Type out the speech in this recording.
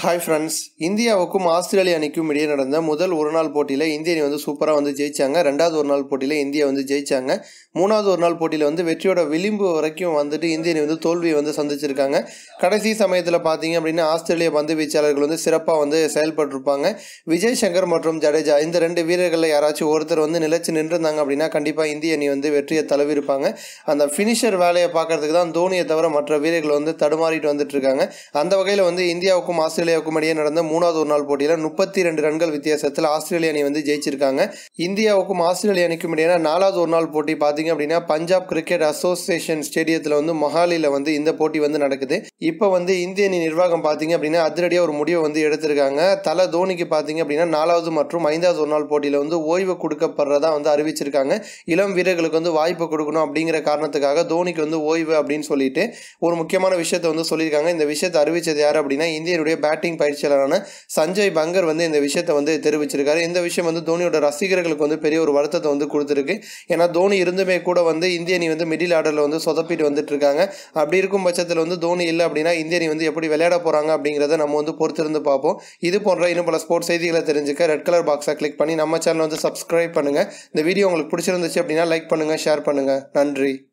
Hi friends, இந்தியாவுக்கும் ஆஸ்திரேலிய அணிக்கும் இடையே நடந்த முதல் ஒரு நாள் போட்டியில் இந்திய அணி சூப்பராக ஜெயிச்சாங்க. ரெண்டாவது ஒரு நாள் போட்டியில் இந்தியா ஜெயிச்சாங்க. மூணாவது ஒரு நாள் போட்டியில் வெற்றியோட விளிம்பு வரைக்கும் இந்திய அணி தோல்வியை சந்திச்சிருக்காங்க. கடைசி சமயத்தில் பார்த்தீங்க அப்படின்னா ஆஸ்திரேலிய பந்து வீச்சாளர்கள் சிறப்பாக செயல்பட்டிருப்பாங்க. விஜய் சங்கர் மற்றும் ஜடேஜா இந்த ரெண்டு வீரர்களில் யாராச்சும் ஒருத்தர் நிலைச்சு நின்றுருந்தாங்க அப்படின்னா கண்டிப்பாக இந்திய அணி வெற்றியை தழுவிருப்பாங்க. அந்த ஃபினிஷர் வேலையை பார்க்கறதுக்கு தான் தோனியை தவிர மற்ற வீரர்கள் தடுமாறிட்டு வந்துட்டு இருக்காங்க. அந்த வகையில் இந்தியாவுக்கும் ஆஸ்திரேலியாவுக்கும் இடையே நடந்த மூணாவது ஒரு நாள் போட்டியில் 32 ரன்கள் வித்தியாசத்தில் ஆஸ்திரேலிய அணி ஜெயிச்சிருக்காங்க. இந்தியாவுக்கும் ஆஸ்திரேலிய அணிக்கும் இடையே நாலாவது ஒரு நாள் போட்டி பார்த்தீங்க அப்படின்னா பஞ்சாப் கிரிக்கெட் அசோசியேஷன் ஸ்டேடியத்தில் மொஹாலியில் இந்த போட்டி நடக்குது. இப்போ இந்திய அணி நிர்வாகம் பார்த்தீங்க அப்படின்னா அதிரடியாக ஒரு முடிவை எடுத்திருக்காங்க. தலை தோனிக்கு பார்த்தீங்க அப்படின்னா நாலாவது மற்றும் ஐந்தாவது ஒரு நாள் போட்டியில் ஓய்வு கொடுக்கப்படுறதா அறிவிச்சிருக்காங்க. இளம் வீரர்களுக்கு வாய்ப்பு கொடுக்கணும் அப்படிங்கிற காரணத்துக்காக தோனிக்கு ஓய்வு அப்படின்னு சொல்லிட்டு ஒரு முக்கியமான விஷயத்தை சொல்லியிருக்காங்க. இந்த விஷயத்தை அறிவிச்சது யார் அப்படின்னா இந்தியனுடைய பேட்டிங் பயிற்சியாளரான சஞ்சய் பங்கர் இந்த விஷயத்தை தெரிவிச்சிருக்காரு. இந்த விஷயம் தோனியோட ரசிகர்களுக்கு பெரிய ஒரு வருத்தத்தை கொடுத்துருக்கு. ஏன்னா தோனி இருந்துமே கூட இந்திய அணி மிடில் ஆர்டர்ல சொதப்பிட்டு வந்துட்டு இருக்காங்க. அப்படி இருக்கும் பட்சத்தில் தோனி இல்லை அப்படின்னா இந்திய அணி எப்படி விளையாட போறாங்க அப்படிங்கிறத நம்ம பொறுத்திருந்து பார்ப்போம். இது போன்ற இன்னும் பல ஸ்போர்ட்ஸ் செய்திகளை தெரிஞ்சுக்க ரெட் கலர் பாக்ஸை கிளிக் பண்ணி நம்ம சேனல் சப்ஸ்கிரைப் பண்ணுங்க. இந்த வீடியோ உங்களுக்கு பிடிச்சிருந்துச்சு அப்படின்னா லைக் பண்ணுங்க, ஷேர் பண்ணுங்க. நன்றி.